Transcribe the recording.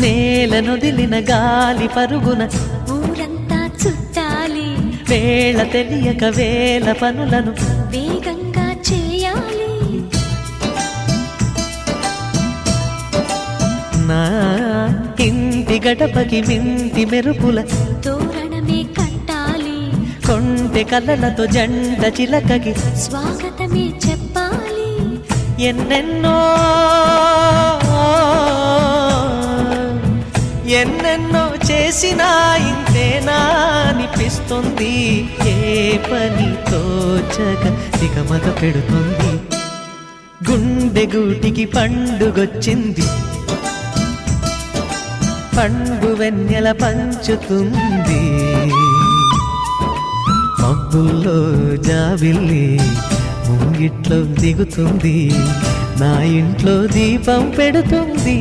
నేలనొదిలిన గాలి పరుగున ఊరంతా చుట్టాలి, వేళ తెలియక వేల పనులను వేగంగా చేయాలి. నా ఇంటి గడపకి వింటి మెరుపుల తోరణమే కట్టాలి, కొంటె కలలతో జంట చిలకకి స్వాగతమే చెప్పాలి. ఎన్నెన్నో ఎన్నెన్నో చేసినా ఇంతేనా అనిపిస్తుంది. ఏ పని తోచక దిగమగ పెడుతుంది. గుండె గూటికి పండుగొచ్చింది, పండు వెన్నెల పంచుతుంది. మబ్బుల్లో జాబిల్లి ముంగిట్లో దిగుతుంది, నా ఇంట్లో దీపం పెడుతుంది.